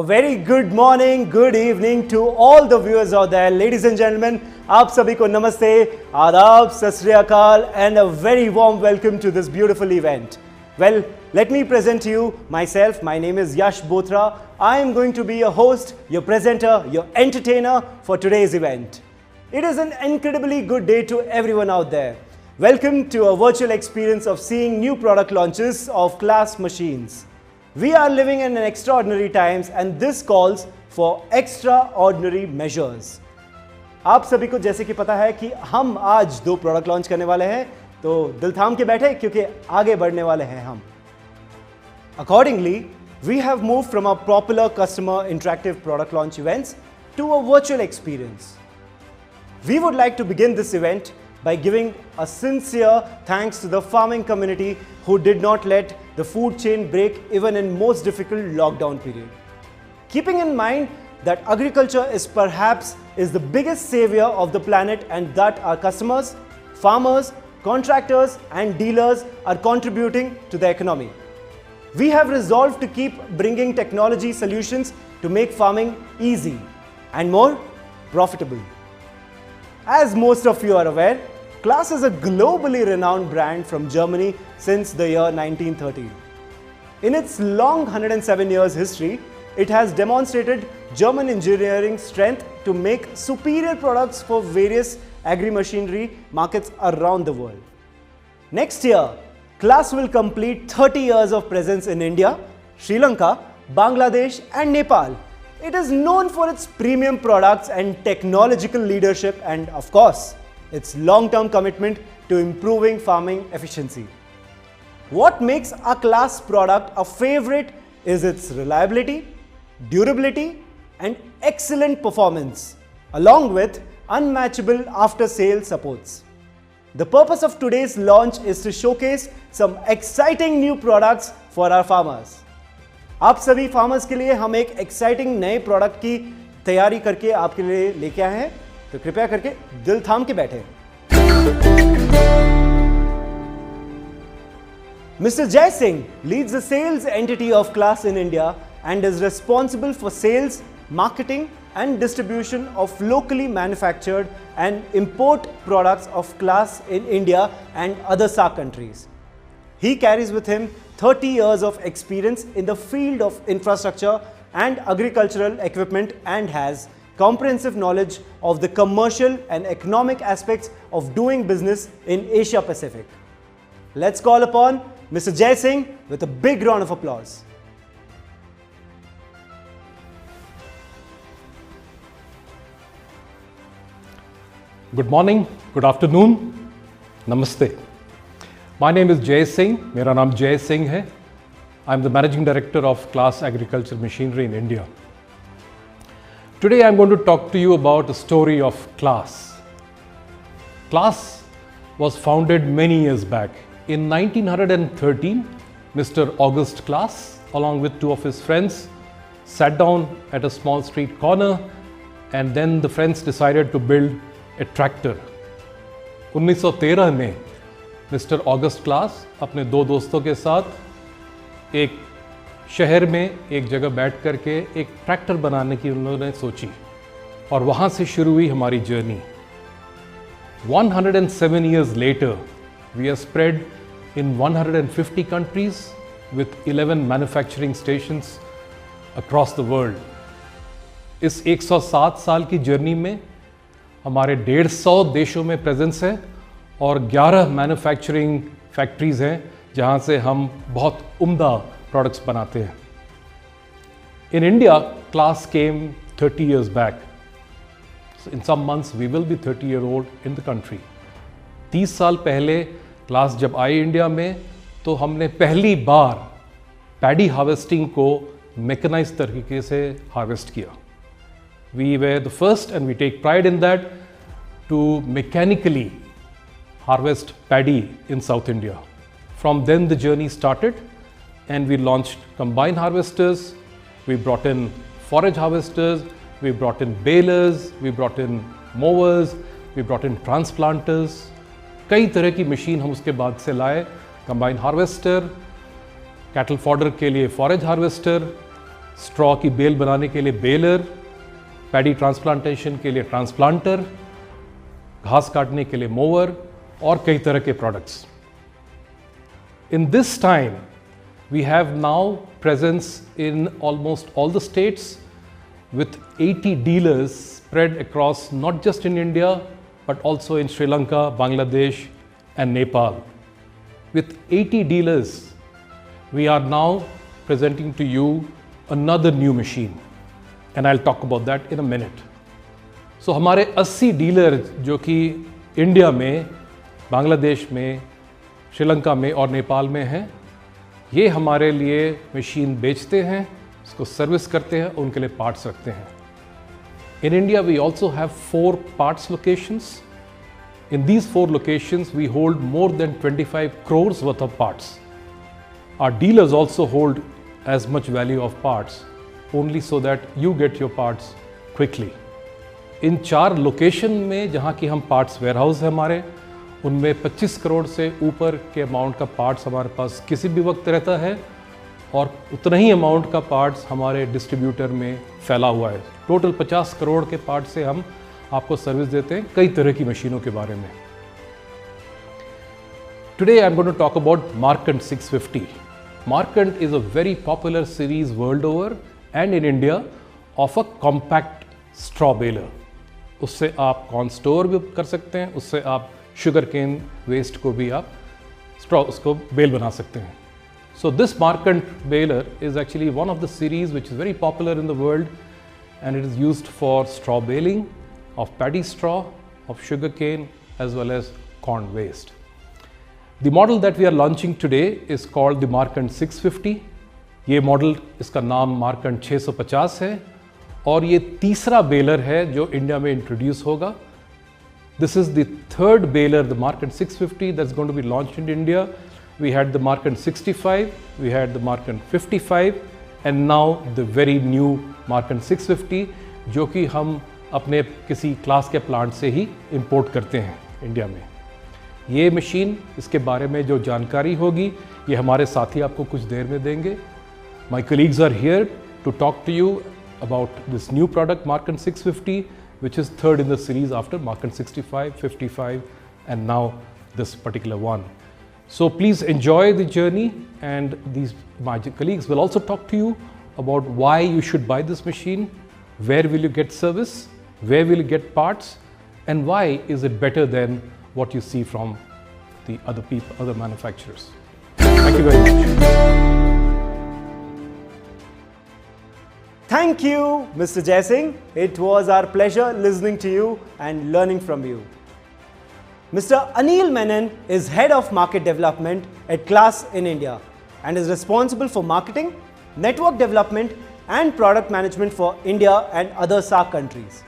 A very good morning, good evening to all the viewers out there. Ladies and gentlemen, आप सभी को नमस्ते, आदाब, सत श्री अकाल and a very warm welcome to this beautiful event. Well, let me present to you myself. My name is Yash Bothra. I am going to be your host, your presenter, your entertainer for today's event. It is an incredibly good day to everyone out there. Welcome to a virtual experience of seeing new product launches of Class machines. We are living in an extraordinary times and this calls for extraordinary measures. आप सभी को जैसे कि पता है कि हम आज दो प्रोडक्ट लॉन्च करने वाले हैं, तो दिल थाम के बैठे क्योंकि आगे बढ़ने वाले हैं हम. Accordingly, we have moved from our popular customer interactive product launch events to a virtual experience. We would like to begin this event by giving a sincere thanks to the farming community who did not let the food chain break even in most difficult lockdown period. Keeping in mind that agriculture is perhaps the biggest savior of the planet and that our customers, farmers, contractors and dealers are contributing to the economy. We have resolved to keep bringing technology solutions to make farming easy and more profitable. As most of you are aware, Class is a globally renowned brand from Germany since the year 1930. In its long 107 years history, it has demonstrated German engineering strength to make superior products for various agri-machinery markets around the world. Next year, Class will complete 30 years of presence in India, Sri Lanka, Bangladesh and Nepal. It is known for its premium products and technological leadership and, of course, its long-term commitment to improving farming efficiency. What makes a Class product a favorite is its reliability, durability and excellent performance, along with unmatchable after-sale supports. The purpose of today's launch is to showcase some exciting new products for our farmers. आप सभी farmers के लिए हम एक exciting नए product की तैयारी करके आपके लिए लेके आए हैं, तो कृपया करके दिल थाम के बैठे. Mr. Jai Singh leads the sales entity of Class in India and is responsible for sales, marketing and distribution of locally manufactured and import products of Class in India and other SAARC countries. He carries with him 30 years of experience in the field of infrastructure and agricultural equipment and has comprehensive knowledge of the commercial and economic aspects of doing business in Asia Pacific. Let's call upon Mr. Jai Singh with a big round of applause. Good morning, good afternoon, namaste. My name is Jai Singh. मेरा नाम Jai Singh है. I am the Managing Director of Class Agriculture Machinery in India. Today I am going to talk to you about the story of Class. Class was founded many years back. In 1913, Mr. August Class, along with two of his friends, sat down at a small street corner and then the friends decided to build a tractor. 1913 में mister August class अपने दो दोस्तों के साथ एक शहर में एक जगह बैठ करके एक ट्रैक्टर बनाने की उन्होंने सोची और वहाँ से शुरू हुई हमारी journey. 107 years later, we are spread in 150 countries with 11 manufacturing stations across the world. इस 107 साल की जर्नी में हमारे 150 देशों में प्रेजेंस है और 11 मैन्युफैक्चरिंग फैक्ट्रीज़ हैं जहाँ से हम बहुत उम्दा प्रोडक्ट्स बनाते हैं. In India, Class came 30 years back. So in some months we will be 30-year-old in the country. 30 साल पहले Class जब आई इंडिया में तो हमने पहली बार पैडी हार्वेस्टिंग को मैकेनाइज्ड तरीके से हार्वेस्ट किया. We were the first and we take pride in that to mechanically harvest paddy in South India. From then the journey started and we launched combine harvesters, we brought in forage harvesters, we brought in balers, we brought in mowers, we brought in transplanters. कई तरह की machine हम उसके बाद से लाए. combine harvester, cattle fodder के लिए forage harvester, स्ट्रॉ की बेल बनाने के लिए बेलर, पैडी ट्रांसप्लांटेशन के लिए ट्रांसप्लांटर, घास काटने के लिए मोवर और कई तरह के products. In this time, we have now presence in almost all the states with 80 dealers spread across not just in India but also in Sri Lanka, Bangladesh and Nepal. With 80 dealers, we are now presenting to you another new machine and I'll talk about that in a minute. So हमारे 80 dealer जो कि India में, बांग्लादेश में, श्रीलंका में और नेपाल में हैं, ये हमारे लिए मशीन बेचते हैं, उसको सर्विस करते हैं, उनके लिए पार्ट्स रखते हैं। In India, we also have 4 parts locations. In these 4 locations, we hold more than 25 crores worth of parts. Our dealers also hold as much value of parts, only so that you get your parts quickly. In 4 location में जहाँ की हम parts warehouse है हमारे, उनमें 25 करोड़ से ऊपर के अमाउंट का पार्ट्स हमारे पास किसी भी वक्त रहता है और उतना ही अमाउंट का पार्ट्स हमारे डिस्ट्रीब्यूटर में फैला हुआ है। टोटल 50 करोड़ के पार्ट से हम आपको सर्विस देते हैं कई तरह की मशीनों के बारे में। Today I am going to talk about MARKANT 650. MARKANT is a very popular series world over and in India of a compact straw baler. उससे आप कॉर्न स्टोर भी कर सकते हैं, उससे आप शुगर केन वेस्ट को भी आप स्ट्रॉ उसको बेल बना सकते हैं। So this MARKANT baler is actually one of the series which is very popular in the world and it is used for straw baling of paddy straw, of sugar cane as well as corn waste. The model that we are launching today is called the MARKANT 650. ये model, इसका नाम MARKANT 650 है और ये तीसरा baler है जो India में इंट्रोड्यूस होगा। This is the third baler, the MARKANT 650, that's going to be launched in India. We had the MARKANT 65, we had the MARKANT 55 and now the very new MARKANT 650 जो कि हम अपने किसी class के plant से ही import करते हैं India में। ये मशीन, इसके बारे में जो जानकारी होगी ये हमारे साथी आपको कुछ देर में देंगे। My colleagues are here to talk to you about this new product MARKANT 650 which is third in the series after MARKANT 65, 55 and now this particular one. So please enjoy the journey and my colleagues will also talk to you about why you should buy this machine, where will you get service, where will you get parts and why is it better than what you see from the other manufacturers. Thank you very much. Thank you, Mr. Jai Singh. It was our pleasure listening to you and learning from you. Mr. Anil Menon is Head of Market Development at Class in India and is responsible for marketing, network development and product management for India and other SAARC countries.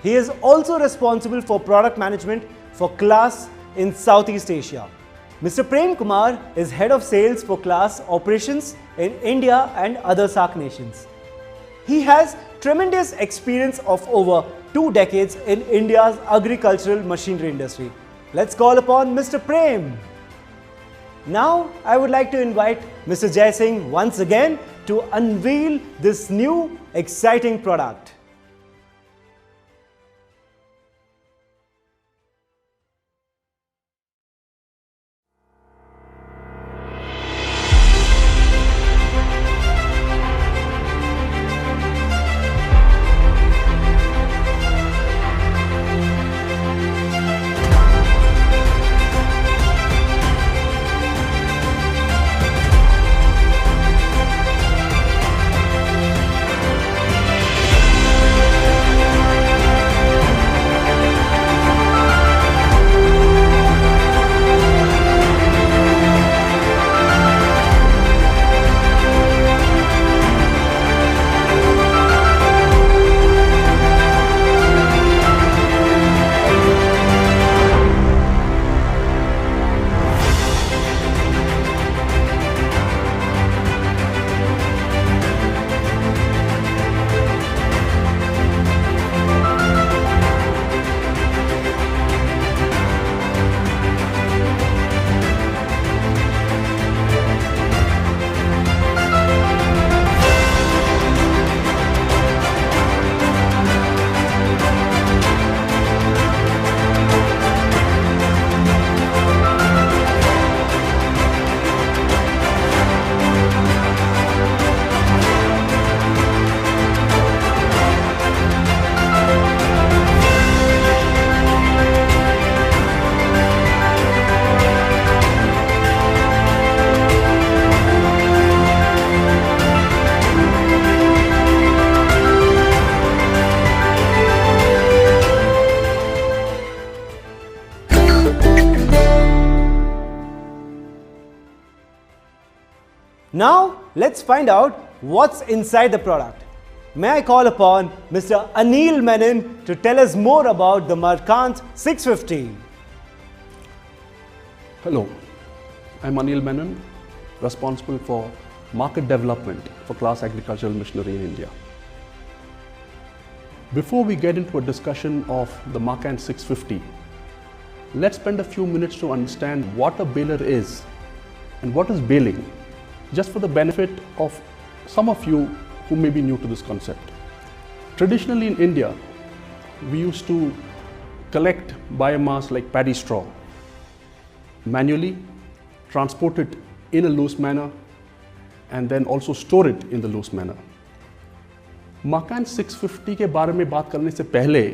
He is also responsible for product management for Class in Southeast Asia. Mr. Prem Kumar is Head of Sales for Class Operations in India and other SAARC nations. He has tremendous experience of over 2 decades in India's agricultural machinery industry. Let's call upon Mr. Prem. Now, I would like to invite Mr. Jai Singh once again to unveil this new exciting product. Now, let's find out what's inside the product. May I call upon Mr. Anil Menon to tell us more about the MARKANT 650. Hello, I'm Anil Menon, responsible for market development for Claas Agricultural Machinery in India. Before we get into a discussion of the MARKANT 650, let's spend a few minutes to understand what a baler is and what is baling, just for the benefit of some of you who may be new to this concept. Traditionally in India, we used to collect biomass like paddy straw, manually, transport it in a loose manner, and then also store it in the loose manner. MARKANT 650 के बारे में बात करने से पहले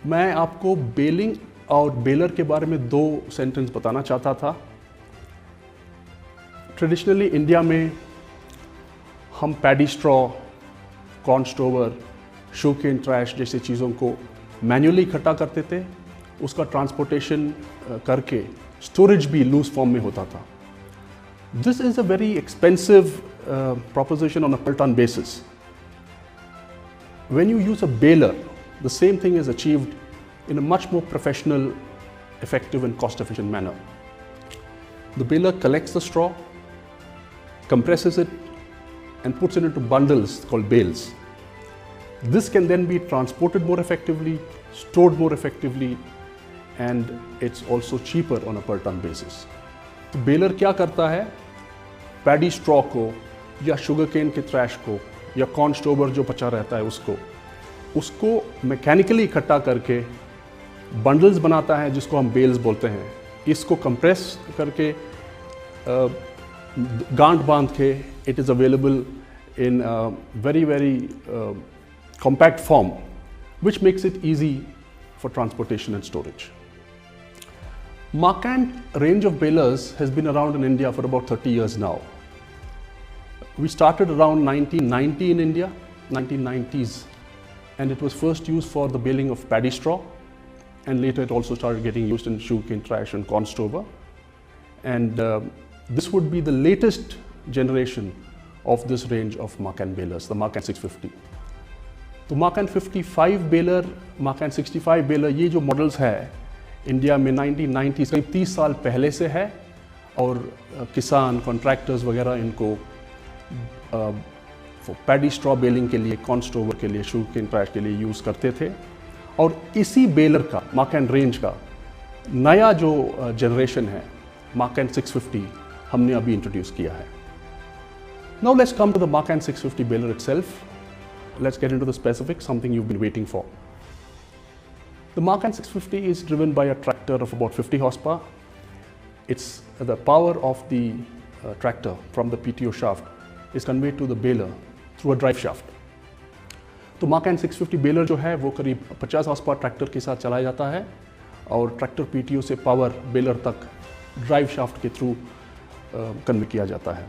मैं आपको बेलिंग और बेलर के बारे में दो सेंटेंस बताना चाहता था। ट्रेडिशनली इंडिया में हम paddy straw, corn stover, sugarcane trash जैसी चीज़ों को मैन्युअली इकट्ठा करते थे, उसका ट्रांसपोर्टेशन करके स्टोरेज भी लूज फॉर्म में होता था। This is a very expensive proposition on a per ton basis. When you use a baler, the same thing is achieved in a much more professional, effective and cost-efficient manner. The baler collects the straw, compresses it and puts it into bundles called bales. This can then be transported more effectively, stored more effectively, and it's also cheaper on a per ton basis. तो baler क्या करता है, paddy straw को या sugar cane के trash को या corn stover जो बचा रहता है उसको मैकेनिकली इकट्ठा करके बंडल्स बनाता है जिसको हम बेल्स बोलते हैं। इसको कंप्रेस करके गांठ बांध के it is available in very compact form, which makes it easy for transportation and storage. MARKANT range of balers has been around in India for about 30 years now. We started around 1990 in India, 1990s, and it was first used for the baling of paddy straw, and later it also started getting used in sugarcane trash and corn stover. And this would be the latest generation of this range of MARKANT balers, the MARKANT 650. तो MARKANT 55 baler, MARKANT 65 baler, ये जो models है India में 1990 करीब 30 साल पहले से है, और किसान, कॉन्ट्रैक्टर्स वगैरह इनको पैडी स्ट्रॉ बेलिंग के लिए, कॉर्न स्टोवर के लिए, शुगरकेन ट्रैश के लिए यूज़ करते थे। और इसी बेलर का, MARKANT रेंज का नया जो जनरेशन है, MARKANT 650, हमने अभी इंट्रोड्यूस किया है। Now let's come to the MARKANT 650 baler itself. Let's get into the specifics, something you've been waiting for. The MARKANT 650 is driven by a tractor of about 50 horsepower. It's the power of the tractor from the PTO shaft is conveyed to the baler through a drive shaft. तो MARKANT 650 baler जो है वो करीब 50 horsepower tractor के साथ चलाया जाता है, और ट्रैक्टर PTO से पावर बेलर तक ड्राइव शाफ्ट के थ्रू कन्वे किया जाता है।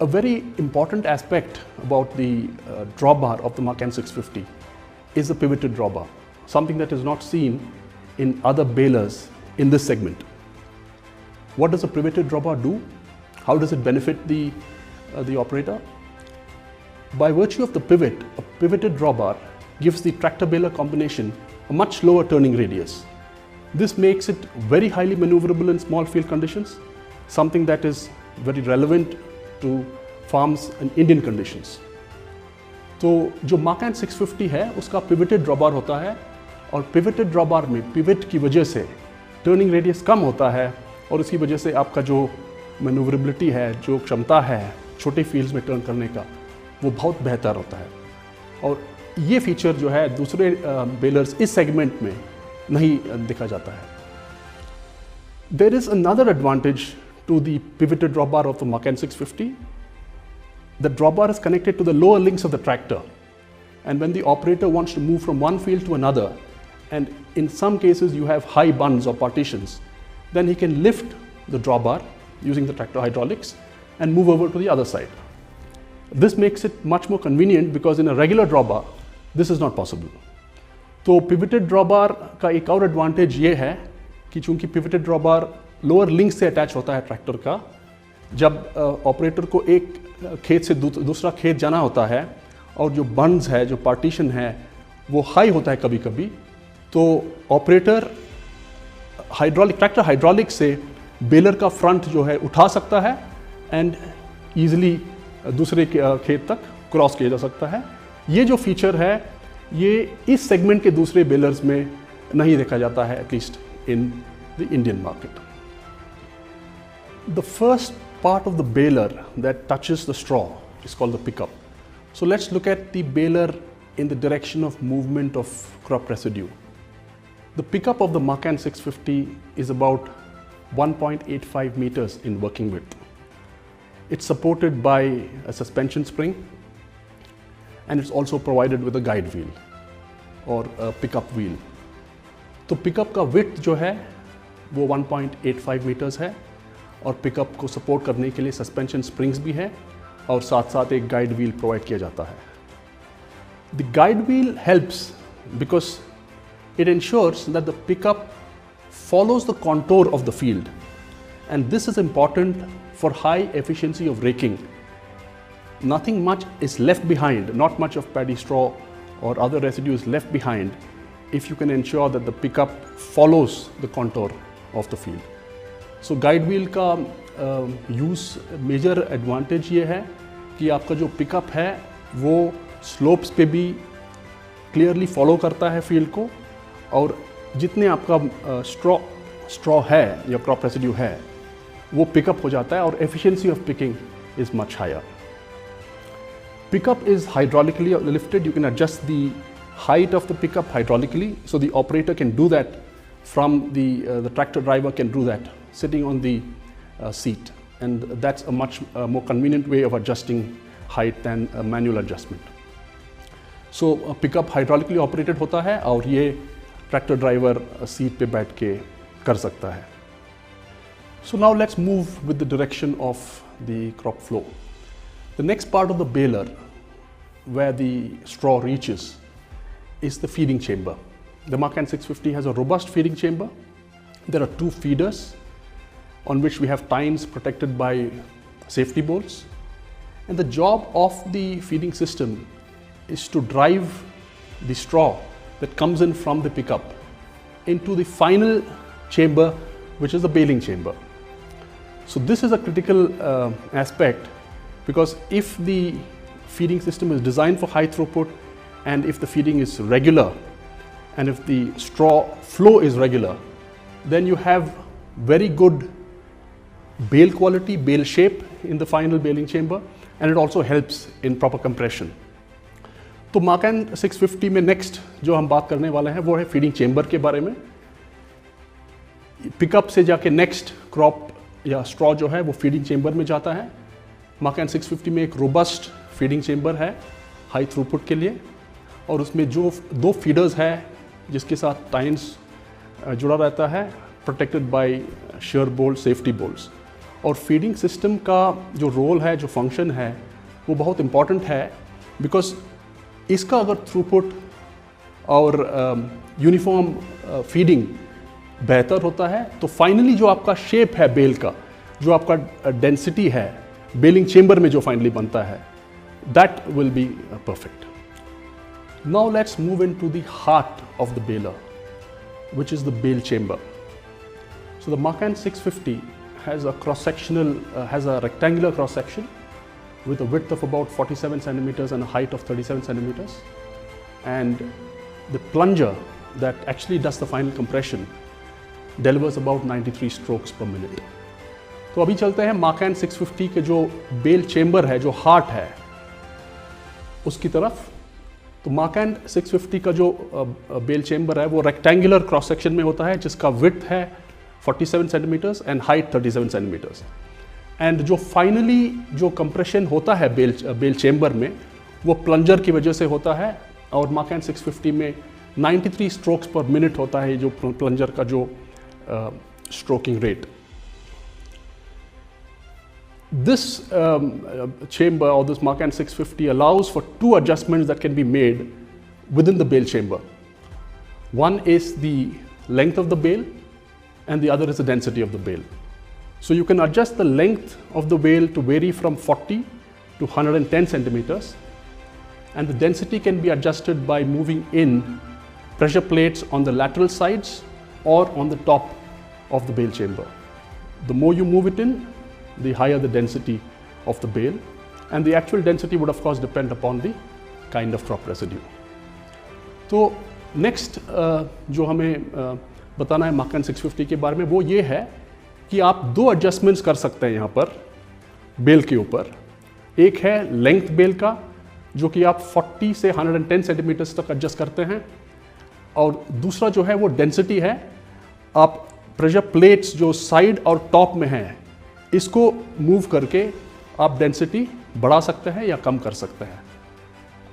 A very important aspect about the drawbar of the MARKANT 650 is the pivoted drawbar, something that is not seen in other balers in this segment. What does a pivoted drawbar do? How does it benefit the operator? By virtue of the pivot, a pivoted drawbar gives the tractor baler combination a much lower turning radius. This makes it very highly maneuverable in small field conditions, something that is very relevant to farms and Indian conditions. तो जो MARKANT 650 है उसका pivoted drawbar होता है, और pivoted drawbar में pivot की वजह से टर्निंग रेडियस कम होता है, और इसकी वजह से आपका जो मैन्यूवरेबिलिटी है, जो क्षमता है छोटे फील्ड्स में टर्न करने का, वो बहुत बेहतर होता है। और ये फीचर जो है दूसरे बेलर्स इस सेगमेंट में नहीं देखा जाता है। There is another advantage to the pivoted drawbar of the MARKANT 650. The drawbar is connected to the lower links of the tractor, and when the operator wants to move from one field to another, and in some cases you have high bunds or partitions, then he can lift the drawbar using the tractor hydraulics and move over to the other side. This makes it much more convenient because in a regular drawbar this is not possible. तो pivoted drawbar का एक और advantage ये है कि चूंकि pivoted drawbar lower link से attach होता है ट्रैक्टर का, जब ऑपरेटर को एक खेत से दूसरा खेत जाना होता है और जो बंड्स है, जो पार्टीशन है, वो हाई होता है कभी कभी, तो ऑपरेटर ट्रैक्टर हाइड्रोलिक से बेलर का फ्रंट जो है उठा सकता है एंड ईजिली दूसरे खेत तक क्रॉस किया जा सकता है। ये जो फीचर है ये इस सेगमेंट के दूसरे बेलर्स में नहीं देखा जाता है, at least in the Indian market. The first part of the baler that touches the straw is called the pickup. So let's look at the baler in the direction of movement of crop residue. The pickup of the MARKANT 650 is about 1.85 meters in working width. It's supported by a suspension spring and it's also provided with a guide wheel or a pickup wheel. तो pickup का width जो है वो 1.85 meters है और pickup को support करने के लिए सस्पेंशन स्प्रिंग्स भी है और साथ साथ एक गाइड व्हील प्रोवाइड किया जाता है। The guide wheel helps because it ensures that the pickup follows the contour of the field, and this is important for high efficiency of raking. Nothing much is left behind, not much of paddy straw or other residue is left behind if you can ensure that the pickup follows the contour of the field. So guide wheel का use major advantage ये है कि आपका जो pickup है वो slopes पे भी क्लियरली फॉलो करता है फील्ड को, और जितने आपका स्ट्रॉ है या क्रॉप रेसिड्यू है वो पिकअप हो जाता है और efficiency of picking is much higher. Pickup is hydraulically lifted, you can adjust the height of the pickup hydraulically, so the operator can do that from the tractor driver can do that sitting on the seat, and that's a much more convenient way of adjusting height than a manual adjustment. So pickup hydraulically operated होता है और ये tractor driver seat पे बैठ के कर सकता है। So now let's move with the direction of the crop flow. The next part of the baler where the straw reaches is the feeding chamber. The MARKANT 650 has a robust feeding chamber. There are two feeders on which we have tines protected by safety bolts. And the job of the feeding system is to drive the straw that comes in from the pickup into the final chamber, which is the baling chamber. So this is a critical aspect, because if the feeding system is designed for high throughput and if the feeding is regular, and if the straw flow is regular, then you have very good bale quality, bale shape in the final baling chamber, and it also helps in proper compression. तो MARKANT 650 में next जो हम बात करने वाले हैं वो है फीडिंग चेंबर के बारे में। पिकअप से जाके नेक्स्ट क्रॉप या स्ट्रॉ जो है वो फीडिंग चेंबर में जाता है। MARKANT 650 में एक रोबस्ट फीडिंग चेंबर है हाई थ्रूपुट के लिए, और उसमें जो दो फीडर्स है जिसके साथ टाइन्स जुड़ा रहता है, protected by shear bolt, safety bolts. और फीडिंग सिस्टम का जो रोल है, जो फंक्शन है, वो बहुत इम्पॉर्टेंट है, बिकॉज इसका अगर थ्रूपुट और यूनिफॉर्म फीडिंग बेहतर होता है तो फाइनली जो आपका शेप है बेल का, जो आपका डेंसिटी है बेलिंग चेंबर में जो फाइनली बनता है, that will be perfect. Now let's move into the heart of the baler, which is the bale chamber. So the MARKANT 650 has a rectangular cross section with a width of about 47 centimeters and a height of 37 centimeters. And the plunger that actually does the final compression delivers about 93 strokes per minute. तो अभी चलते हैं MARKANT 650 के जो bell chamber है, जो heart है, उसकी तरफ। तो MARKANT 650 का जो बेल चेंबर है वो रेक्टेंगुलर क्रॉस सेक्शन में होता है, जिसका विड्थ है 47 centimetres and height 37 centimetres. And जो फाइनली जो कंप्रेशन होता है बेल चेंबर में वो प्लंजर की वजह से होता है, और MARKANT 650 में 93 स्ट्रोक्स पर मिनट होता है जो प्लंजर का जो stroking rate. This chamber, or this MARKANT 650, allows for two adjustments that can be made within the bale chamber. One is the length of the bale and the other is the density of the bale. So you can adjust the length of the bale to vary from 40 to 110 centimeters, and the density can be adjusted by moving in pressure plates on the lateral sides or on the top of the bale chamber. The more you move it in, the higher the density of the bale, and the actual density would of course depend upon the kind of crop residue. तो next जो हमें बताना है मार्कैंट 650 के बारे में वो ये है कि आप दो एडजस्टमेंट्स कर सकते हैं यहाँ पर बेल के ऊपर। एक है लेंथ बेल का, जो कि आप 40 से 110 सेंटीमीटर्स तक एडजस्ट करते हैं, और दूसरा जो है वो डेंसिटी है। आप प्रेशर प्लेट्स जो साइड और टॉप में हैं इसको मूव करके आप डेंसिटी बढ़ा सकते हैं या कम कर सकते हैं।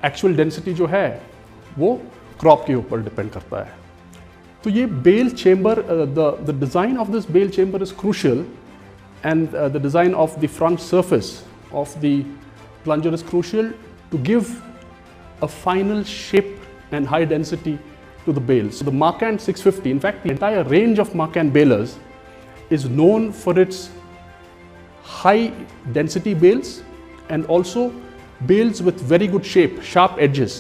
एक्चुअल डेंसिटी जो है वो क्रॉप के ऊपर डिपेंड करता है। तो ये bale chamber, the design of this bale chamber is crucial, and the design of the front surface of the plunger is crucial to give a final shape and high density to the bale. So the MARKANT 650, in fact the entire range of MARKANT balers is known for its high density bales and also bales with very good shape, sharp edges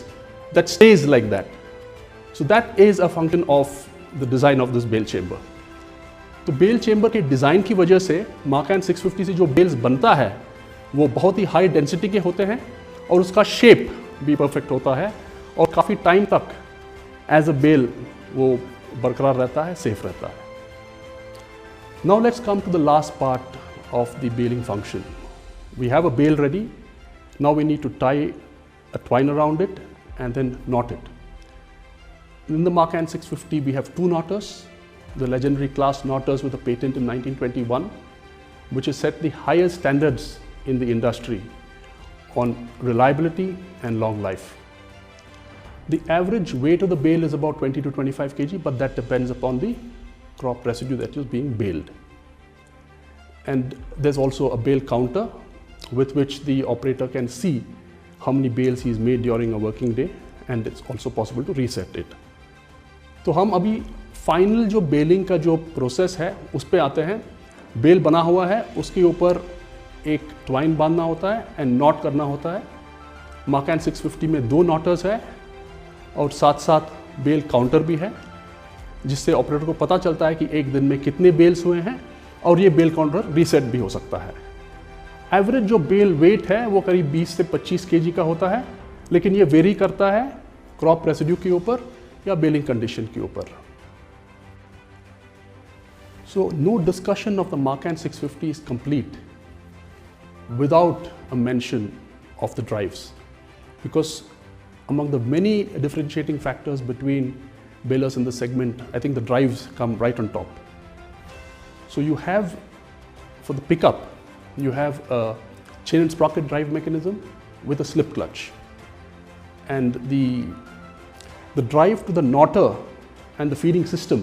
that stays like that. So that is a function of the design of this bale chamber. तो bell chamber के design की वजह से MARKANT 650 से जो bells बनता है वो बहुत ही हाई डेंसिटी के होते हैं और उसका शेप भी परफेक्ट होता है और काफ़ी टाइम तक एज अ बेल वो बरकरार रहता है, सेफ रहता है। Now let's come to the last part of the baling function. We have a bale ready, now we need to tie a twine around it and then knot it. In the MARKANT 650 we have two knotters, the legendary class knotters with a patent in 1921, which has set the highest standards in the industry on reliability and long life. The average weight of the bale is about 20 to 25 kg, but that depends upon the crop residue that is being baled. And there's also a bale counter with which the operator can see how many bales he's made during a working day, and it's also possible to reset it. तो हम अभी final जो बेलिंग का जो process है उस पे आते हैं। बेल बना हुआ है, उसके ऊपर एक ट्वाइन बांधना होता है एंड नॉट करना होता है। MARKANT 650 में दो नॉटर्स है और साथ साथ बेल काउंटर भी है, जिससे ऑपरेटर को पता चलता है कि एक दिन में कितने बेल्स हुए हैं, और ये बेल काउंटर रीसेट भी हो सकता है। एवरेज जो बेल वेट है वो करीब 20 से 25 kg का होता है, लेकिन ये वेरी करता है क्रॉप रेसिड्यू के ऊपर या बेलिंग कंडीशन के ऊपर। So no discussion of the MARKANT 650 is complete without a mention of the drives, because among the many differentiating factors between balers in the segment, I think the drives come right on top. So you have, for the pickup, you have a chain and sprocket drive mechanism with a slip clutch, and the drive to the knotter and the feeding system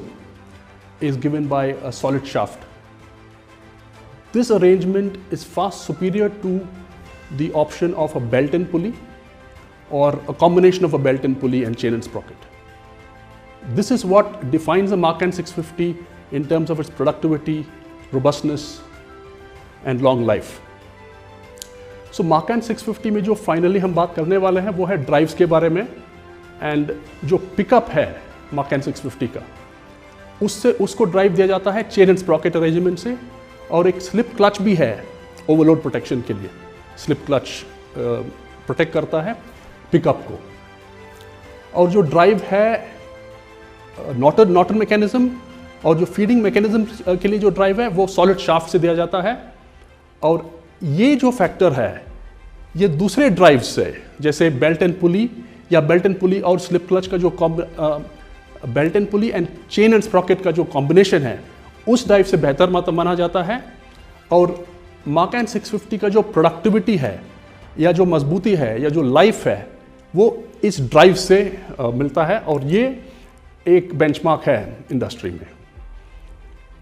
is given by a solid shaft. This arrangement is far superior to the option of a belt and pulley or a combination of a belt and pulley and chain and sprocket. This is what defines the MARKANT 650 in terms of its productivity, robustness and long life. So MARKANT 650 में जो finally हम बात करने वाले हैं वो है drives के बारे में, एंड जो पिकअप है MARKANT 650 का उससे उसको ड्राइव दिया जाता है चेन एंड स्प्रॉकेट अरेंजमेंट से, और एक स्लिप क्लच भी है ओवरलोड प्रोटेक्शन के लिए। स्लिप क्लच प्रोटेक्ट करता है पिकअप को, और जो ड्राइव है नॉटर मैकेनिज्म और जो फीडिंग मैकेनिज्म के लिए जो ड्राइव है वो सॉलिड शाफ्ट से दिया जाता है। और ये जो फैक्टर है ये दूसरे ड्राइव से, जैसे बेल्ट एंड पुली या बेल्ट एंड पुली और स्लिप क्लच का जो belt and pulley and chain and Sprocket का जो कॉम्बिनेशन है उस ड्राइव से बेहतर माना जाता है। और MARKANT 650 का जो प्रोडक्टिविटी है या जो मजबूती है या जो लाइफ है वो इस ड्राइव से मिलता है, और ये एक बेंचमार्क है इंडस्ट्री में।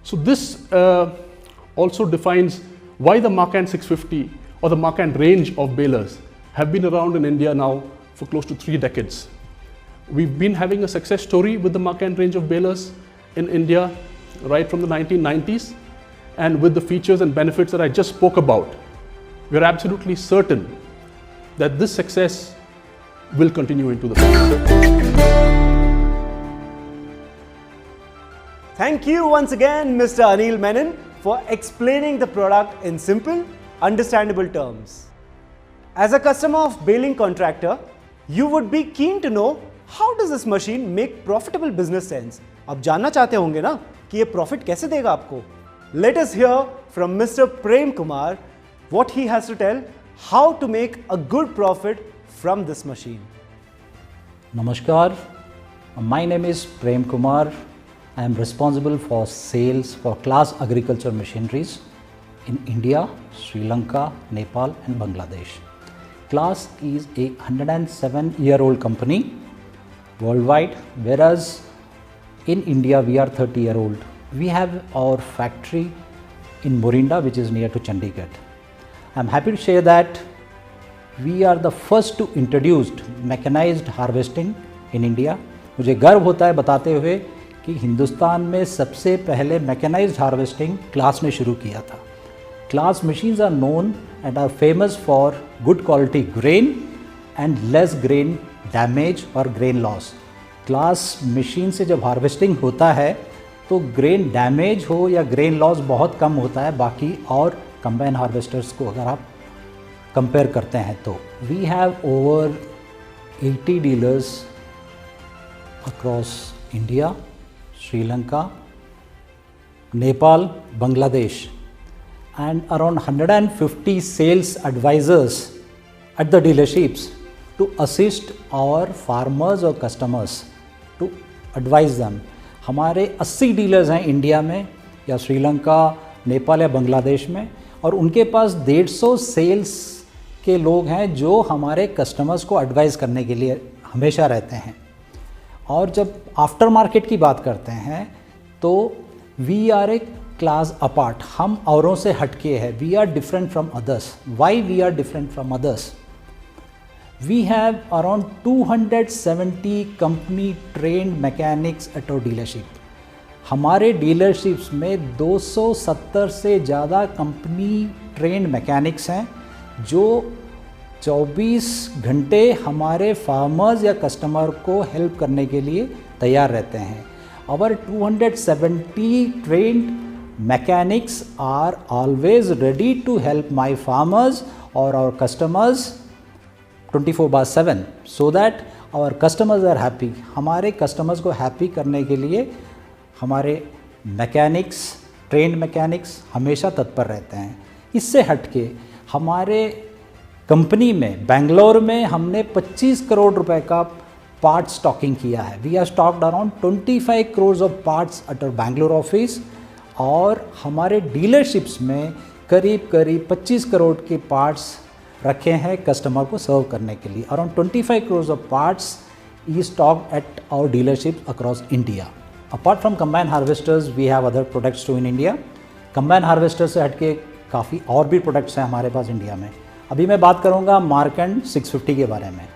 So this also defines why the MARKANT 650 or the MARKANT range of balers have been around in India now for close to 3 decades. We've been having a success story with the MARKANT range of balers in India right from the 1990s, and with the features and benefits that I just spoke about, we are absolutely certain that this success will continue into the future. Thank you once again, Mr. Anil Menon, for explaining the product in simple, understandable terms. As a customer of baling contractor, you would be keen to know how does this machine make profitable business sense. आप जानना चाहते होंगे ना कि ये profit कैसे देगा आपको. Let us hear from Mr. Prem Kumar what he has to tell how to make a good profit from this machine. Namaskar, my name is Prem Kumar. I am responsible for sales for class agriculture machineries in India, Sri Lanka, Nepal and Bangladesh. Class is a 107-year-old company worldwide, whereas in India we are 30-year-old. We have our factory in Morinda, which is near to Chandigarh. I am happy to share that we are the first to introduce mechanized harvesting in India. मुझे गर्व होता है बताते हुए कि हिंदुस्तान में सबसे पहले मैकेनाइज्ड हार्वेस्टिंग क्लास ने शुरू किया था. Claas machines are known and are famous for good quality grain and less grain damage और ग्रेन लॉस. क्लास मशीन से जब हार्वेस्टिंग होता है तो ग्रेन डैमेज हो या ग्रेन लॉस बहुत कम होता है बाकी और कंबाइन हार्वेस्टर्स को अगर आप कंपेयर करते हैं तो. We have over 80 dealers across India, Sri Lanka, Nepal, Bangladesh and around 150 sales advisors at the dealerships to assist our farmers or customers to advise them. हमारे 80 डीलर्स हैं इंडिया में या श्रीलंका, नेपाल या बांग्लादेश में और उनके पास 150 सेल्स के लोग हैं जो हमारे कस्टमर्स को एडवाइस करने के लिए हमेशा रहते हैं. और जब आफ्टर मार्केट की बात करते हैं तो we are a class apart. हम औरों से हटके हैं. We are different from others. Why we are different from others? We have around 270 company trained mechanics at our dealership. हमारे डीलरशिप्स में 270 से ज़्यादा कंपनी ट्रेंड मैकेनिक्स हैं जो 24 घंटे हमारे फार्मर्स या कस्टमर को हेल्प करने के लिए तैयार रहते हैं. Our 270 trained mechanics are always ready to help my farmers or our customers 24/7 so that our customers are happy. हमारे customers को happy करने के लिए हमारे mechanics, trained mechanics हमेशा तत्पर रहते हैं. इससे हटके हमारे कंपनी में बेंगलोर में हमने 25 करोड़ रुपए का पार्ट स्टॉकिंग किया है. We are stocked around 25 crore of parts at our Bangalore office और हमारे डीलरशिप्स में करीब 25 करोड़ के पार्ट्स रखे हैं कस्टमर को सर्व करने के लिए. अराउंड 25 करोड़ ऑफ पार्ट्स ई stocked at our dealership across India. Apart from combine harvesters we have other products too in India. Combine harvester से हटके काफ़ी और भी प्रोडक्ट्स हैं हमारे पास इंडिया में. अभी मैं बात करूंगा मार्केंट 650 के बारे में.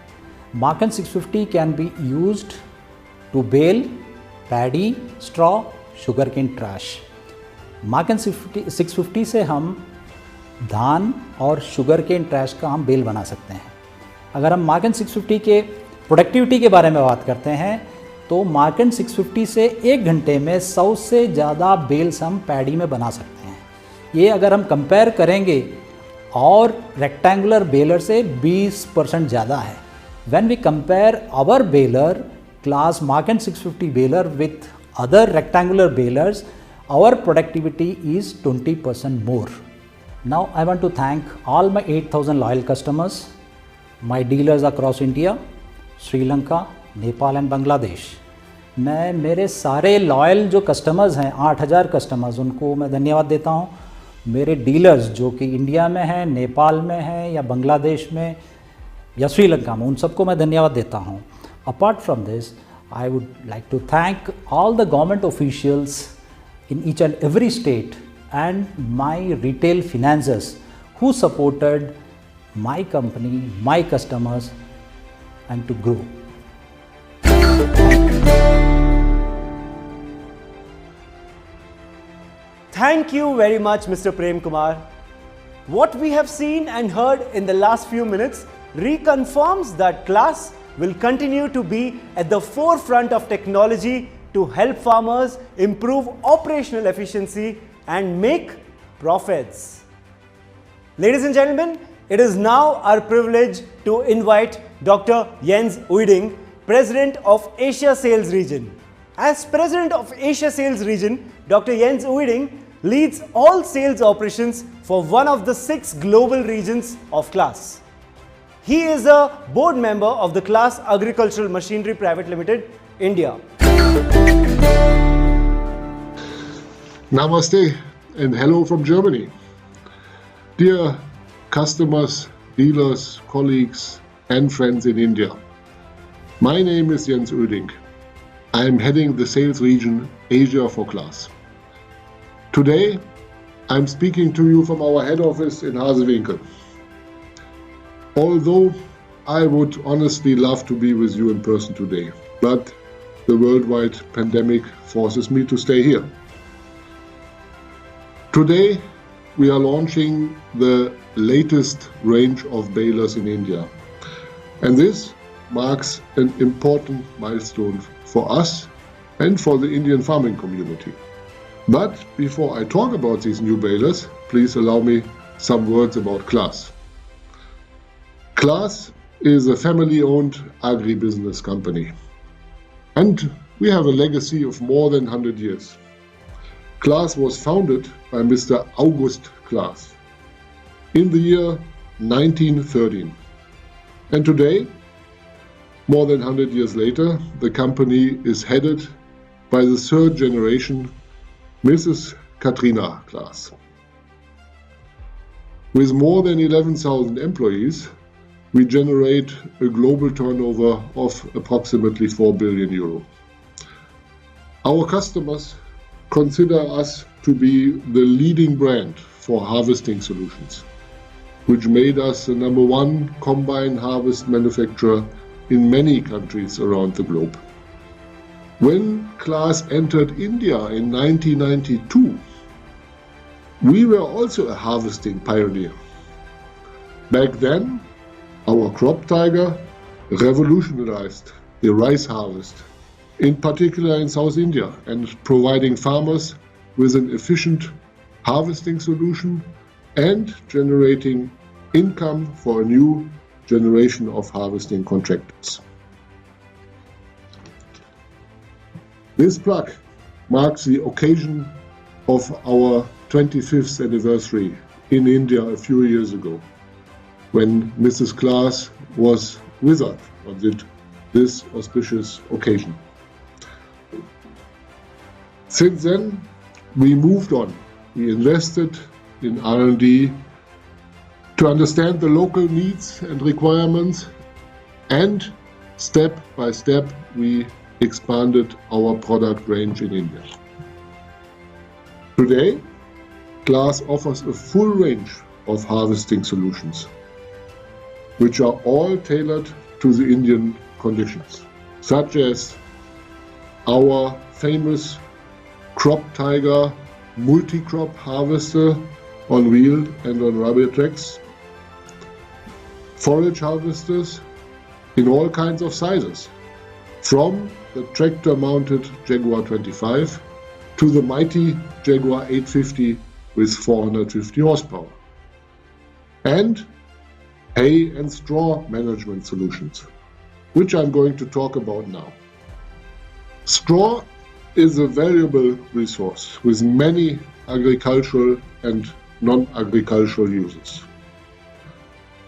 Markant 650 can be used to bale paddy, straw, sugar cane trash. Markant 650 से हम धान और शुगर केन ट्रैश का हम बेल बना सकते हैं. अगर हम मार्केंट 650 के प्रोडक्टिविटी के बारे में बात करते हैं तो मार्केंट 650 से 1 घंटे में 100 से ज़्यादा बेल्स हम पैडी में बना सकते हैं. ये अगर हम कंपेयर करेंगे और रेक्टेंगुलर बेलर से 20% ज़्यादा है. When we compare our baler class market 650 baler with other rectangular balers, our productivity is 20% more. Now I want to thank all my 8000 loyal customers, my dealers across India, Sri Lanka, Nepal and Bangladesh. मैं मेरे सारे loyal जो customers हैं 8000 customers उनको मैं धन्यवाद देता हूँ. मेरे डीलर्स जो कि इंडिया में हैं, नेपाल में हैं या बांग्लादेश में या श्रीलंका में, उन सबको मैं धन्यवाद देता हूँ. Apart from this I would like to thank all the government officials in each and every state and my retail financiers who supported my company, my customers and to grow. Thank you very much, Mr. Prem Kumar. What we have seen and heard in the last few minutes reconfirms that class will continue to be at the forefront of technology to help farmers improve operational efficiency and make profits. Ladies and gentlemen, it is now our privilege to invite Dr. Jens Uyding, President of Asia Sales Region. As President of Asia Sales Region, Dr. Jens Uyding leads all sales operations for one of the 6 global regions of CLAS. He is a board member of the CLAS Agricultural Machinery Private Limited, India. Namaste and hello from Germany. Dear customers, dealers, colleagues and friends in India. My name is Jens Uyding. I am heading the sales region Asia for CLAS. Today, I'm speaking to you from our head office in Hasewinkel. Although I would honestly love to be with you in person today, but the worldwide pandemic forces me to stay here. Today, we are launching the latest range of balers in India. And this marks an important milestone for us and for the Indian farming community. But before I talk about these new balers, please allow me some words about CLAS. CLAS is a family-owned agribusiness company. And we have a legacy of more than 100 years. CLAS was founded by Mr. August CLAS in the year 1913. And today, more than 100 years later, the company is headed by the 3rd generation, Mrs. Katrina CLAS. With more than 11,000 employees, we generate a global turnover of approximately 4 billion euro. Our customers consider us to be the leading brand for harvesting solutions, which made us the #1 combine harvest manufacturer in many countries around the globe. When CLAS entered India in 1992, we were also a harvesting pioneer. Back then, our crop tiger revolutionized the rice harvest, in particular in South India, and providing farmers with an efficient harvesting solution and generating income for a new generation of harvesting contractors. This plaque marks the occasion of our 25th anniversary in India a few years ago, when Mrs. CLAS was with us on this auspicious occasion. Since then, we moved on. We invested in R&D to understand the local needs and requirements, and step by step we expanded our product range in India. Today, CLAS offers a full range of harvesting solutions, which are all tailored to the Indian conditions, such as our famous Crop Tiger multi-crop harvester on wheel and on rubber tracks, forage harvesters in all kinds of sizes, from the tractor-mounted Jaguar 25 to the mighty Jaguar 850 with 450 horsepower, and hay and straw management solutions, which I'm going to talk about now. Straw is a valuable resource with many agricultural and non-agricultural uses.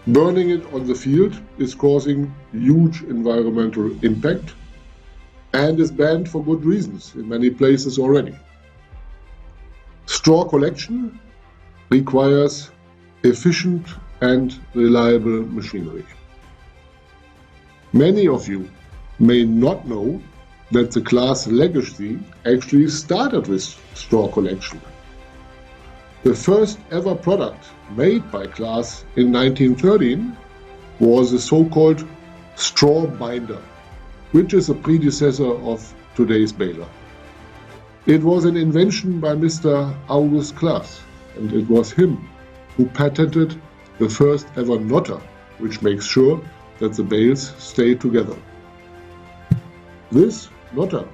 Burning it on the field is causing huge environmental impact and is banned for good reasons in many places already. Straw collection requires efficient and reliable machinery. Many of you may not know that the CLAS legacy actually started with straw collection. The first ever product made by CLAS in 1913 was a so-called straw binder, which is a predecessor of today's baler. It was an invention by Mr. August Klaas, and it was him who patented the first ever knotter, which makes sure that the bales stay together. This knotter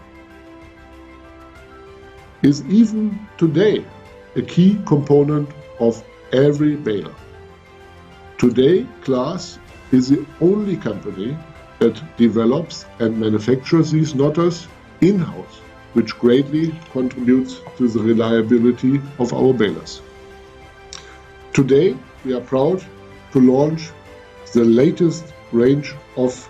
is even today a key component of every baler. Today, Klaas is the only company that develops and manufactures these knotters in-house, which greatly contributes to the reliability of our balers. Today, we are proud to launch the latest range of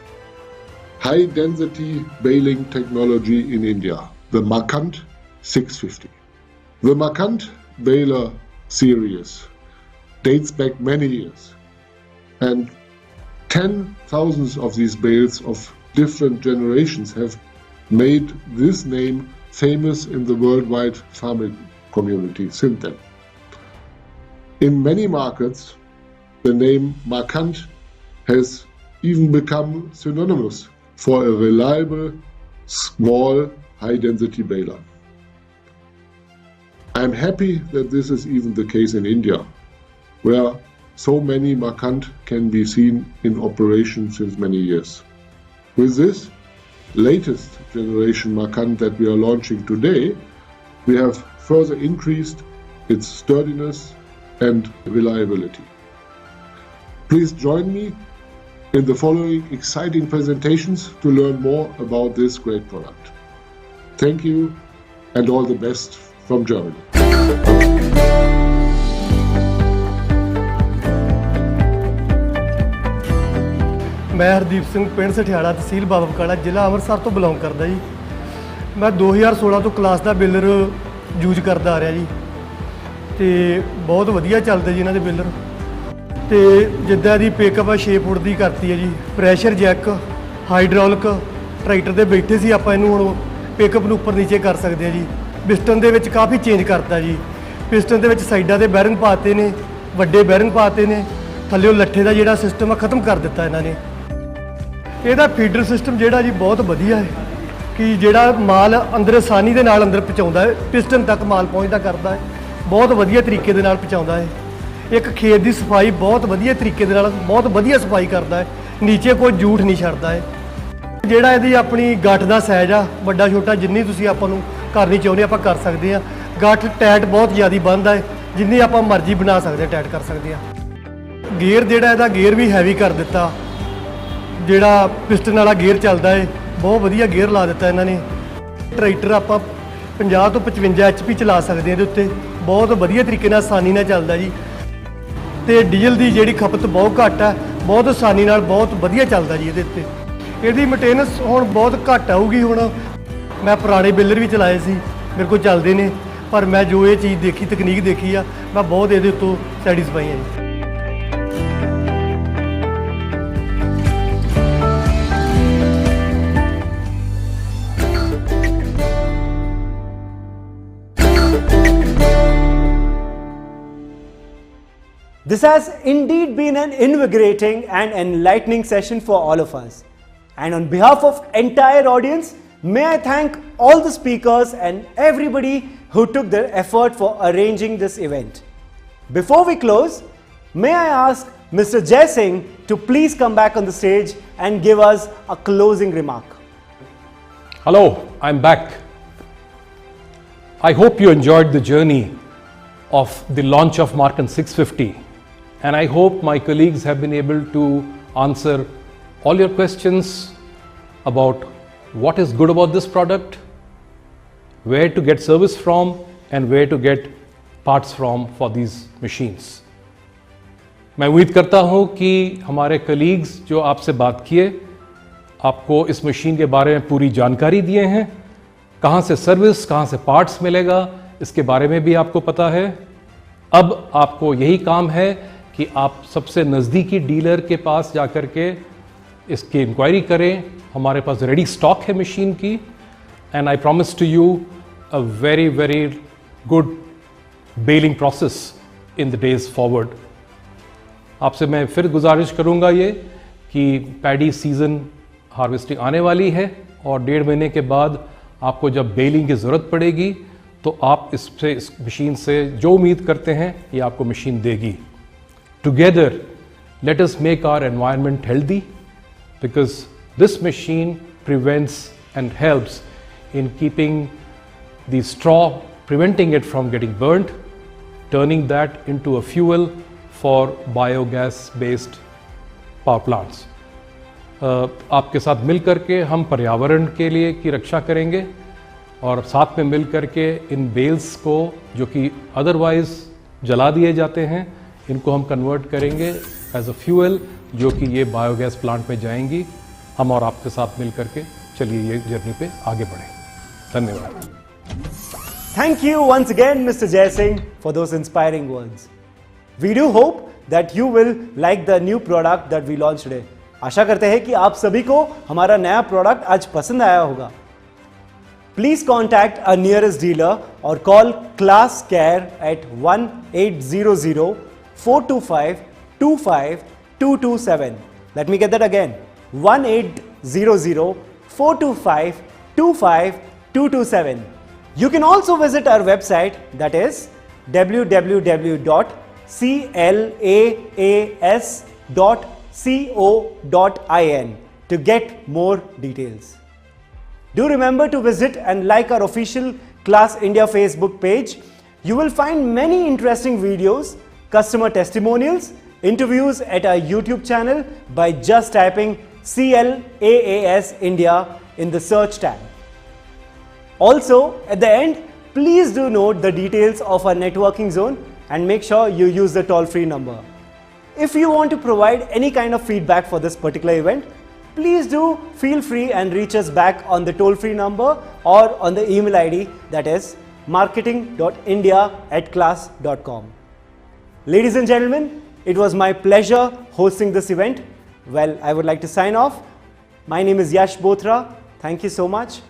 high-density baling technology in India, the MARKANT 650. The MARKANT baler series dates back many years, and 10,000s of these bales of different generations have made this name famous in the worldwide farming community since then. In many markets, the name MARKANT has even become synonymous for a reliable, small, high-density baler. I'm happy that this is even the case in India, where so many MARKANT can be seen in operation since many years. With this latest generation MARKANT that we are launching today, we have further increased its sturdiness and reliability. Please join me in the following exciting presentations to learn more about this great product. Thank you and all the best from Germany. मैं हरदीप सिंह पिंड सठियाड़ा तहसील बाबा बकाला ਜ਼ਿਲ੍ਹਾ ਅੰਮ੍ਰਿਤਸਰ ਤੋਂ belong ਕਰਦਾ ਜੀ। ਮੈਂ 2016 ਤੋਂ class ਦਾ baler use ਕਰਦਾ ਆ ਰਿਹਾ ਜੀ ਤੇ ਬਹੁਤ ਵਧੀਆ ਚੱਲਦਾ ਜੀ ਇਹਨਾਂ ਦੇ ਬੇਲਰ ਤੇ ਜਿੱਦਾਂ ਦੀ ਪਿਕਅਪ 6 ਫੁੱਟ ਦੀ ਕਰਤੀ ਹੈ ਜੀ। ਪ੍ਰੈਸ਼ਰ ਜੈਕ ਹਾਈਡ੍ਰੋਲਿਕ ਟਰੈਕਟਰ ਦੇ ਬੈਠੇ ਸੀ ਆਪਾਂ ਇਹਨੂੰ ਹੁਣ ਪਿਕਅਪ ਨੂੰ ਉੱਪਰ ਨੀਚੇ ਕਰ ਸਕਦੇ ਆ ਜੀ। ਪਿਸਟਨ ਦੇ ਵਿੱਚ ਕਾਫੀ ਚੇਂਜ ਕਰਤਾ ਜੀ। ਪਿਸਟਨ ਦੇ ਵਿੱਚ ਸਾਈਡਾਂ ਦੇ ਬੈਰਿੰਗ ਪਾਤੇ ਨੇ, ਵੱਡੇ ਬੈਰਿੰਗ ਪਾਤੇ ਨੇ, ਥੱਲੇੋਂ ਲੱਠੇ ਦਾ ਜਿਹੜਾ ਸਿਸਟਮ ਆ ਖਤਮ ਕਰ ਦਿੱਤਾ ਇਹਨਾਂ ਨੇ। ਇਹਦਾ ਫੀਡਰ ਸਿਸਟਮ ਜਿਹੜਾ ਜੀ ਬਹੁਤ ਵਧੀਆ ਹੈ ਕਿ ਜਿਹੜਾ ਮਾਲ ਅੰਦਰ ਆਸਾਨੀ ਦੇ ਨਾਲ ਅੰਦਰ ਪਹੁੰਚਾਉਂਦਾ ਹੈ, ਪਿਸਟਨ ਤੱਕ ਮਾਲ ਪਹੁੰਚਦਾ ਕਰਦਾ ਹੈ, ਬਹੁਤ ਵਧੀਆ ਤਰੀਕੇ ਦੇ ਨਾਲ ਪਹੁੰਚਾਉਂਦਾ ਹੈ। ਇੱਕ ਖੇਤ ਦੀ ਸਫਾਈ ਬਹੁਤ ਵਧੀਆ ਤਰੀਕੇ ਦੇ ਨਾਲ ਬਹੁਤ ਵਧੀਆ ਸਫਾਈ ਕਰਦਾ ਹੈ, ਨੀਚੇ ਕੋਈ ਜੂਠ ਨਹੀਂ ਛੱਡਦਾ ਹੈ। ਜਿਹੜਾ ਇਹਦੀ ਆਪਣੀ ਗੱਠ ਦਾ ਸਾਈਜ਼ ਆ ਵੱਡਾ ਛੋਟਾ ਜਿੰਨੀ ਤੁਸੀਂ ਆਪਾਂ ਨੂੰ ਕਰਨੀ ਚਾਹੁੰਦੇ ਆਪਾਂ ਕਰ ਸਕਦੇ ਆ। ਗੱਠ ਟਾਈਟ ਬਹੁਤ ਜ਼ਿਆਦਾ ਬਣਦਾ ਹੈ, ਜਿੰਨੀ ਆਪਾਂ ਮਰਜ਼ੀ ਬਣਾ ਸਕਦੇ ਆ, ਟਾਈਟ ਕਰ ਸਕਦੇ ਆ। ਗੇਅਰ ਜਿਹੜਾ ਇਹਦਾ ਗੇਅਰ ਵੀ ਹੈਵੀ ਕਰ ਦਿੱਤਾ, ਜਿਹੜਾ ਪਿਸਟਨ ਵਾਲਾ ਗੇਅਰ ਚੱਲਦਾ ਹੈ ਬਹੁਤ ਵਧੀਆ ਗੇਅਰ ਲਾ ਦਿੱਤਾ ਇਹਨਾਂ ਨੇ। ਟਰੈਕਟਰ ਆਪਾਂ 50 ਤੋਂ 55 HP ਚਲਾ ਸਕਦੇ ਆ ਇਹਦੇ ਉੱਤੇ, ਬਹੁਤ ਵਧੀਆ ਤਰੀਕੇ ਨਾਲ ਆਸਾਨੀ ਨਾਲ ਚੱਲਦਾ ਜੀ। ਤੇ ਡੀਜ਼ਲ ਦੀ ਜਿਹੜੀ ਖਪਤ ਬਹੁਤ ਘੱਟ ਹੈ, ਬਹੁਤ ਆਸਾਨੀ ਨਾਲ ਬਹੁਤ ਵਧੀਆ ਚੱਲਦਾ ਜੀ ਇਹਦੇ ਉੱਤੇ। ਇਹਦੀ ਮੇਨਟੇਨੈਂਸ ਹੁਣ ਬਹੁਤ ਘੱਟ ਆਊਗੀ। ਹੁਣ ਮੈਂ ਪੁਰਾਣੇ ਬੇਲਰ ਵੀ ਚਲਾਏ ਸੀ, ਮੇਰੇ ਕੋਲ ਚੱਲਦੇ ਨੇ, ਪਰ ਮੈਂ ਜੋ ਇਹ ਚੀਜ਼ ਦੇਖੀ ਤਕਨੀਕ ਦੇਖੀ ਆ ਮੈਂ ਬਹੁਤ ਇਹਦੇ ਉੱਤੋਂ ਸੈਟੀਸਫਾਈ ਹਾਂ ਜੀ। This has indeed been an invigorating and enlightening session for all of us. And on behalf of entire audience, may I thank all the speakers and everybody who took their effort for arranging this event. Before we close, may I ask Mr. Jai Singh to please come back on the stage and give us a closing remark. Hello, I'm back. I hope you enjoyed the journey of the launch of MARKANT 650. And I hope my colleagues have been able to answer all your questions about what is good about this product, where to get service from, and where to get parts from for these machines. मैं उम्मीद करता हूँ कि हमारे colleagues जो आपसे बात किए आपको इस मशीन के बारे में पूरी जानकारी दिए हैं, कहाँ से सर्विस, कहाँ से पार्ट्स मिलेगा, इसके बारे में भी आपको पता है। अब आपको यही काम है कि आप सबसे नज़दीकी डीलर के पास जाकर के इसकी इंक्वायरी करें। हमारे पास रेडी स्टॉक है मशीन की, and I promise to you a very very good baling process in the days forward. आपसे मैं फिर गुजारिश करूंगा ये कि पैडी सीज़न हार्वेस्टिंग आने वाली है और 1.5 महीने के बाद आपको जब बेलिंग की ज़रूरत पड़ेगी तो आप इस मशीन से जो उम्मीद करते हैं ये आपको मशीन देगी. Together let us make our environment healthy, because this machine prevents and helps in keeping the straw, preventing it from getting burnt, turning that into a fuel for biogas based power plants. आपके साथ मिल करके हम पर्यावरण के लिए की रक्षा करेंगे और साथ में मिल करके इन बेल्स को जो कि अदरवाइज जला दिए जाते हैं इनको हम कन्वर्ट करेंगे एज अ फ्यूल जो कि ये बायोगैस प्लांट में जाएंगी. हम और आपके साथ मिल करके चलिए ये जर्नी पे आगे बढ़ें. धन्यवाद. Thank you once again, Mr. Jai Singh, for those inspiring words. We do hope that you will like the new product that we launched today. आशा करते हैं कि आप सभी को हमारा नया प्रोडक्ट आज पसंद आया होगा. Please contact a nearest dealer or call Class Care at 1-800-425-25227. Let me get that again. 1-800-425-25227. You can also visit our website, that is www.caas.co.in to get more details. Do remember to visit and like our official Class India Facebook page. You will find many interesting videos, customer testimonials, interviews at our YouTube channel by just typing CLAAS India in the search tab. Also, at the end, please do note the details of our networking zone and make sure you use the toll-free number. If you want to provide any kind of feedback for this particular event, please do feel free and reach us back on the toll-free number or on the email ID, that is marketing.india@claas.com. Ladies and gentlemen, it was my pleasure hosting this event. Well, I would like to sign off. My name is Yash Bothra. Thank you so much.